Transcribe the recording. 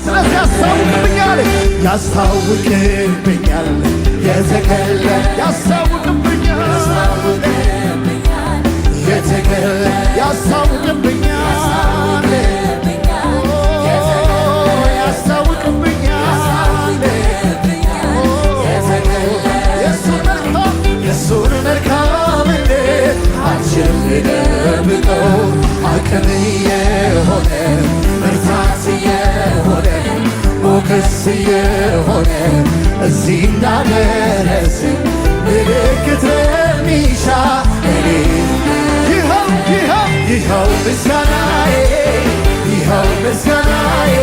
ስለዚህ ያስታውቅብኛል ያስታውቅብኛል የተገለ ያስታውቅብኛል የተገለ ያስታውቅብኛል የሱን መልካምነት አልችልምደብቀው አቅም የሆነ ብርታት የሆነ ሞገስ የሆነ እዚህ እንዳደረስ ምልክት ለሚሻ እኔ ይኸው ምስጋናዬ ይኸው ምስጋናዬ